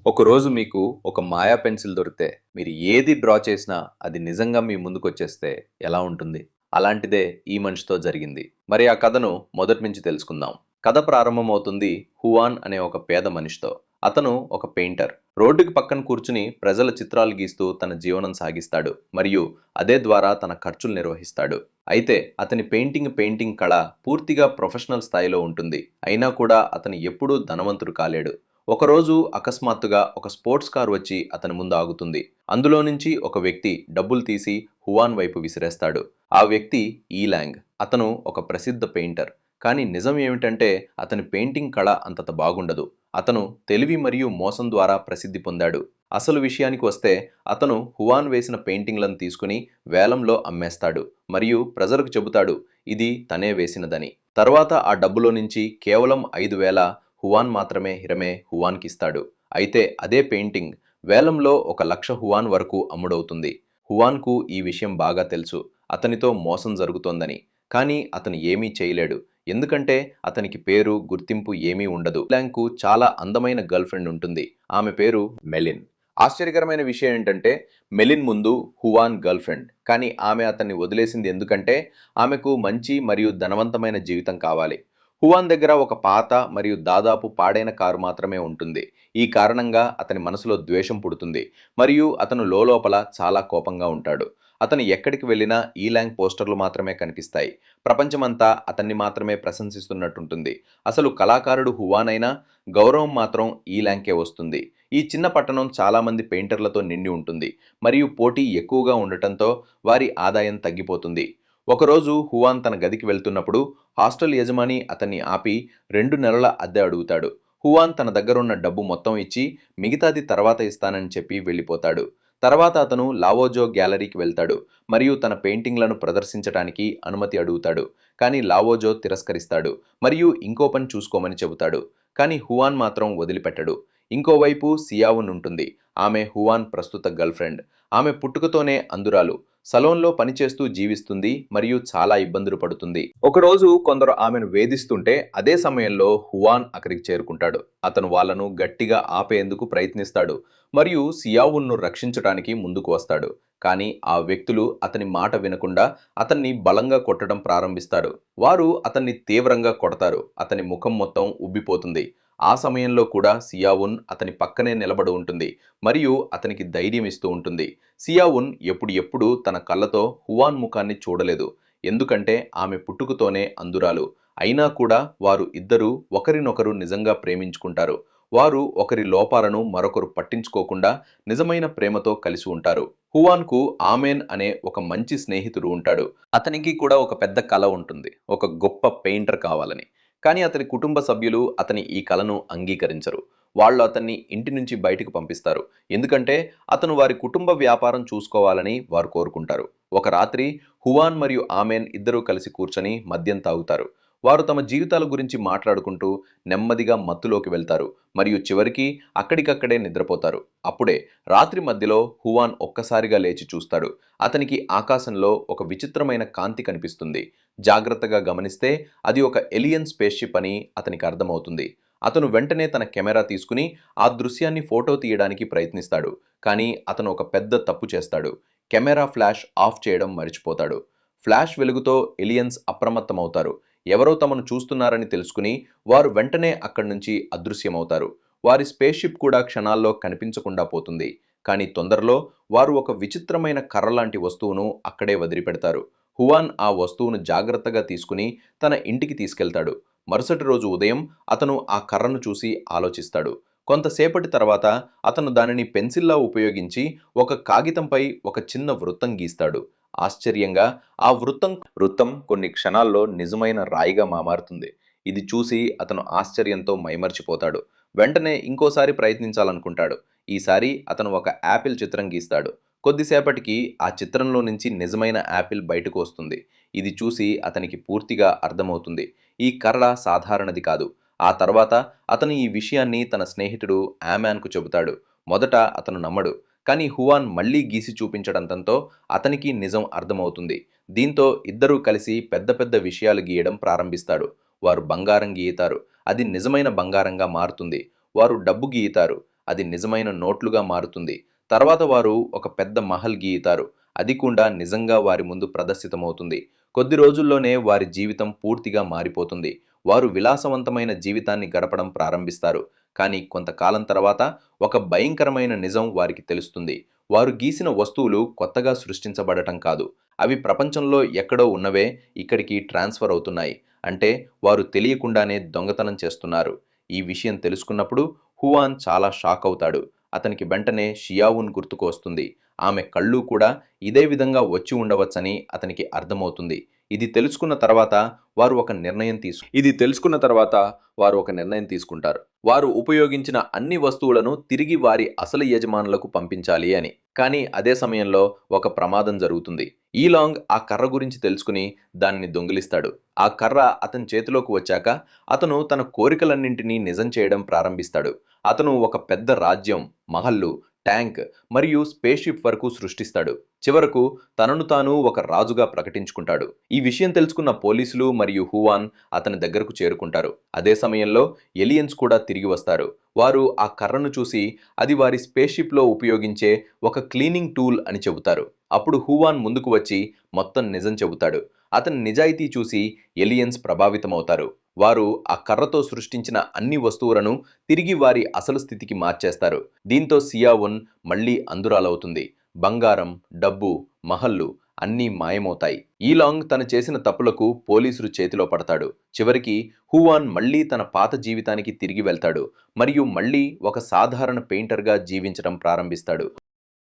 ఒకరోజు మీకు ఒక మాయా పెన్సిల్ దొరికితే మీరు ఏది డ్రా చేసినా అది నిజంగా మీ ముందుకొచ్చేస్తే ఎలా ఉంటుంది? అలాంటిదే ఈ మనిషితో జరిగింది. మరి ఆ కథను మొదటి నుంచి తెలుసుకుందాం. కథ ప్రారంభమవుతుంది హువాన్ అనే ఒక పేద మనిషితో. అతను ఒక పెయింటర్. రోడ్డుకి పక్కన కూర్చుని ప్రజల చిత్రాలు గీస్తూ తన జీవనం సాగిస్తాడు. మరియు అదే ద్వారా తన ఖర్చులు నిర్వహిస్తాడు. అయితే అతని పెయింటింగ్ కళ పూర్తిగా ప్రొఫెషనల్ స్థాయిలో ఉంటుంది. అయినా కూడా అతను ఎప్పుడూ ధనవంతుడు కాలేడు. ఒకరోజు అకస్మాత్తుగా ఒక స్పోర్ట్స్ కార్ వచ్చి అతని ముందు ఆగుతుంది. అందులో నుంచి ఒక వ్యక్తి డబ్బులు తీసి హువాన్ వైపు విసిరేస్తాడు. ఆ వ్యక్తి ఈలాంగ్. అతను ఒక ప్రసిద్ధ పెయింటర్. కానీ నిజం ఏమిటంటే అతని పెయింటింగ్ కళ అంతంత బాగుండదు. అతను తెలివి మరియు మోసం ద్వారా ప్రసిద్ధి పొందాడు. అసలు విషయానికి వస్తే అతను హువాన్ వేసిన పెయింటింగ్లను తీసుకుని వేలంలో అమ్మేస్తాడు మరియు ప్రజలకు చెబుతాడు ఇది తనే వేసినదని. తర్వాత ఆ డబ్బులో నుంచి కేవలం 5,000 హువాన్ మాత్రమే హిరమే హువాన్కిస్తాడు. అయితే అదే పెయింటింగ్ వేలంలో 1,00,000 హువాన్ వరకు అమ్ముడవుతుంది. హువాన్కు ఈ విషయం బాగా తెలుసు. అతనితో మోసం జరుగుతోందని. కానీ అతను ఏమీ చేయలేడు. ఎందుకంటే అతనికి పేరు, గుర్తింపు ఏమీ ఉండదు. లాంగ్కు చాలా అందమైన గర్ల్ ఫ్రెండ్ ఉంటుంది. ఆమె పేరు మెలిన్. ఆశ్చర్యకరమైన విషయం ఏంటంటే మెలిన్ ముందు హువాన్ గర్ల్ ఫ్రెండ్. కానీ ఆమె అతన్ని వదిలేసింది ఎందుకంటే ఆమెకు మంచి మరియు ధనవంతమైన జీవితం కావాలి. హువాన్ దగ్గర ఒక పాత మరియు దాదాపు పాడైన కారు మాత్రమే ఉంటుంది. ఈ కారణంగా అతని మనసులో ద్వేషం పుడుతుంది మరియు అతను లోలోపల చాలా కోపంగా ఉంటాడు. అతను ఎక్కడికి వెళ్ళినా ఈలాంగ్ పోస్టర్లు మాత్రమే కనిపిస్తాయి. ప్రపంచమంతా అతన్ని మాత్రమే ప్రశంసిస్తున్నట్టుంటుంది. అసలు కళాకారుడు హువాన్ అయినా గౌరవం మాత్రం ఈలాంగ్కే వస్తుంది. ఈ చిన్న పట్టణం చాలామంది పెయింటర్లతో నిండి ఉంటుంది మరియు పోటీ ఎక్కువగా ఉండటంతో వారి ఆదాయం తగ్గిపోతుంది. ఒకరోజు హువాన్ తన గదికి వెళ్తున్నప్పుడు హాస్టల్ యజమాని అతన్ని ఆపి 2 నెలల అద్దె అడుగుతాడు. హువాన్ తన దగ్గరున్న డబ్బు మొత్తం ఇచ్చి మిగతాది తర్వాత ఇస్తానని చెప్పి వెళ్ళిపోతాడు. తర్వాత అతను లావోజో గ్యాలరీకి వెళ్తాడు మరియు తన పెయింటింగ్లను ప్రదర్శించడానికి అనుమతి అడుగుతాడు. కానీ లావోజో తిరస్కరిస్తాడు మరియు ఇంకో పని చూసుకోమని చెబుతాడు. కానీ హువాన్ మాత్రం వదిలిపెట్టడు. ఇంకోవైపు సియావున్ ఉంటుంది. ఆమె హువాన్ ప్రస్తుత గర్ల్ ఫ్రెండ్. ఆమె పుట్టుకతోనే అంధురాలు. సలోన్లో పనిచేస్తూ జీవిస్తుంది మరియు చాలా ఇబ్బందులు పడుతుంది. ఒకరోజు కొందరు ఆమెను వేధిస్తుంటే అదే సమయంలో హువాన్ అక్కడికి చేరుకుంటాడు. అతను వాళ్ళను గట్టిగా ఆపేందుకు ప్రయత్నిస్తాడు మరియు సియావున్ను రక్షించడానికి ముందుకు వస్తాడు. కానీ ఆ వ్యక్తులు అతని మాట వినకుండా అతన్ని బలంగా కొట్టడం ప్రారంభిస్తారు. వారు అతన్ని తీవ్రంగా కొడతారు. అతని ముఖం మొత్తం ఉబ్బిపోతుంది. ఆ సమయంలో కూడా సియావున్ అతని పక్కనే నిలబడి ఉంటుంది మరియు అతనికి ధైర్యం ఇస్తూ ఉంటుంది. సియావున్ ఎప్పుడు తన కళ్ళతో హువాన్ ముఖాన్ని చూడలేదు. ఎందుకంటే ఆమె పుట్టుకతోనే అంధురాలు. అయినా కూడా వారు ఇద్దరూ ఒకరినొకరు నిజంగా ప్రేమించుకుంటారు. వారు ఒకరి లోపాలను మరొకరు పట్టించుకోకుండా నిజమైన ప్రేమతో కలిసి ఉంటారు. హువాన్కు ఆమెన్ అనే ఒక మంచి స్నేహితుడు ఉంటాడు. అతనికి కూడా ఒక పెద్ద కల ఉంటుంది, ఒక గొప్ప పెయింటర్ కావాలని. కానీ అతని కుటుంబ సభ్యులు అతని ఈ కలను అంగీకరించరు. వాళ్ళు అతన్ని ఇంటి నుంచి బయటకు పంపిస్తారు. ఎందుకంటే అతను వారి కుటుంబ వ్యాపారం చూసుకోవాలని వారు కోరుకుంటారు. ఒక రాత్రి హువాన్ మరియు ఆమెన్ ఇద్దరూ కలిసి కూర్చొని మద్యం తాగుతారు. వారు తమ జీవితాల గురించి మాట్లాడుకుంటూ నెమ్మదిగా మత్తులోకి వెళ్తారు మరియు చివరికి అక్కడికక్కడే నిద్రపోతారు. అప్పుడే రాత్రి మధ్యలో హువాన్ ఒక్కసారిగా లేచి చూస్తాడు. అతనికి ఆకాశంలో ఒక విచిత్రమైన కాంతి కనిపిస్తుంది. జాగ్రత్తగా గమనిస్తే అది ఒక ఎలియన్ స్పేస్ షిప్ అని అతనికి అర్థమవుతుంది. అతను వెంటనే తన కెమెరా తీసుకుని ఆ దృశ్యాన్ని ఫోటో తీయడానికి ప్రయత్నిస్తాడు. కానీ అతను ఒక పెద్ద తప్పు చేస్తాడు. కెమెరా ఫ్లాష్ ఆఫ్ చేయడం మర్చిపోతాడు. ఫ్లాష్ వెలుగుతో ఎలియన్స్ అప్రమత్తమవుతారు. ఎవరో తమను చూస్తున్నారని తెలుసుకుని వారు వెంటనే అక్కడి నుంచి అదృశ్యమవుతారు. వారి స్పేస్ షిప్ కూడా క్షణాల్లో కనిపించకుండా పోతుంది. కానీ తొందరలో వారు ఒక విచిత్రమైన కర్ర లాంటి వస్తువును అక్కడే వదిలిపెడతారు. హువాన్ ఆ వస్తువును జాగ్రత్తగా తీసుకుని తన ఇంటికి తీసుకెళ్తాడు. మరుసటి రోజు ఉదయం అతను ఆ కర్రను చూసి ఆలోచిస్తాడు. కొంతసేపటి తర్వాత అతను దానిని పెన్సిల్లా ఉపయోగించి ఒక కాగితంపై ఒక చిన్న వృత్తం గీస్తాడు. ఆశ్చర్యంగా ఆ వృత్తం కొన్ని క్షణాల్లో నిజమైన రాయిగా మారుతుంది. ఇది చూసి అతను ఆశ్చర్యంతో మైమర్చిపోతాడు. వెంటనే ఇంకోసారి ప్రయత్నించాలనుకుంటాడు. ఈసారి అతను ఒక యాపిల్ చిత్రం గీస్తాడు. కొద్దిసేపటికి ఆ చిత్రంలో నుంచి నిజమైన యాపిల్ బయటకు వస్తుంది. ఇది చూసి అతనికి పూర్తిగా అర్థమవుతుంది, ఈ కర్ర సాధారణది కాదు. ఆ తర్వాత అతను ఈ విషయాన్ని తన స్నేహితుడు ఆమాన్కు చెబుతాడు. మొదట అతను నమ్మడు. కానీ హువాన్ మళ్లీ గీసి చూపించడంతో అతనికి నిజం అర్థమవుతుంది. దీంతో ఇద్దరూ కలిసి పెద్ద పెద్ద విషయాలు గీయడం ప్రారంభిస్తాడు. వారు బంగారం గీయతారు. అది నిజమైన బంగారంగా మారుతుంది. వారు డబ్బు గీయతారు. అది నిజమైన నోట్లుగా మారుతుంది. తర్వాత వారు ఒక పెద్ద మహల్ గీయుతారు. అది కూడా నిజంగా వారి ముందు ప్రదర్శితమవుతుంది. కొద్ది రోజుల్లోనే వారి జీవితం పూర్తిగా మారిపోతుంది. వారు విలాసవంతమైన జీవితాన్ని గడపడం ప్రారంభిస్తారు. కానీ కొంతకాలం తర్వాత ఒక భయంకరమైన నిజం వారికి తెలుస్తుంది. వారు గీసిన వస్తువులు కొత్తగా సృష్టించబడటం కాదు. అవి ప్రపంచంలో ఎక్కడో ఉన్నవే ఇక్కడికి ట్రాన్స్ఫర్ అవుతున్నాయి. అంటే వారు తెలియకుండానే దొంగతనం చేస్తున్నారు. ఈ విషయం తెలుసుకున్నప్పుడు హువాన్ చాలా షాక్ అవుతాడు. అతనికి వెంటనే షియావున్ గుర్తుకు వస్తుంది. ఆమె కళ్ళు కూడా ఇదే విధంగా వచ్చి ఉండవచ్చని అతనికి అర్థమవుతుంది. ఇది తెలుసుకున్న తర్వాత వారు ఒక నిర్ణయం తీసుకుంటారు. వారు ఉపయోగించిన అన్ని వస్తువులను తిరిగి వారి అసలు యజమానులకు పంపించాలి అని. కానీ అదే సమయంలో ఒక ప్రమాదం జరుగుతుంది. ఈలాంగ్ ఆ కర్ర గురించి తెలుసుకుని దానిని దొంగిలిస్తాడు. ఆ కర్ర అతని చేతిలోకి వచ్చాక అతను తన కోరికలన్నింటినీ నిజం చేయడం ప్రారంభిస్తాడు. అతను ఒక పెద్ద రాజ్యం, మహల్లు, ట్యాంక్ మరియు స్పేస్ షిప్ వరకు సృష్టిస్తాడు. చివరకు తనను తాను ఒక రాజుగా ప్రకటించుకుంటాడు. ఈ విషయం తెలుసుకున్న పోలీసులు మరియు హువాన్ అతని దగ్గరకు చేరుకుంటారు. అదే సమయంలో ఎలియన్స్ కూడా తిరిగి వస్తారు. వారు ఆ కర్రను చూసి అది వారి స్పేస్ షిప్లో ఉపయోగించే ఒక క్లీనింగ్ టూల్ అని చెబుతారు. అప్పుడు హువాన్ ముందుకు వచ్చి మొత్తం నిజం చెబుతాడు. అతని నిజాయితీ చూసి ఎలియన్స్ ప్రభావితమవుతారు. వారు ఆ కర్రతో సృష్టించిన అన్ని వస్తువులను తిరిగి వారి అసలు స్థితికి మార్చేస్తారు. దీంతో సియావున్ మళ్ళీ అందురాలవుతుంది. బంగారం, డబ్బు, మహల్లు అన్నీ మాయమవుతాయి. ఈలాంగ్ తను చేసిన తప్పులకు పోలీసులు చేతిలో పడతాడు. చివరికి హువాన్ మళ్ళీ తన పాత జీవితానికి తిరిగి వెళ్తాడు మరియు మళ్ళీ ఒక సాధారణ పెయింటర్గా జీవించడం ప్రారంభిస్తాడు.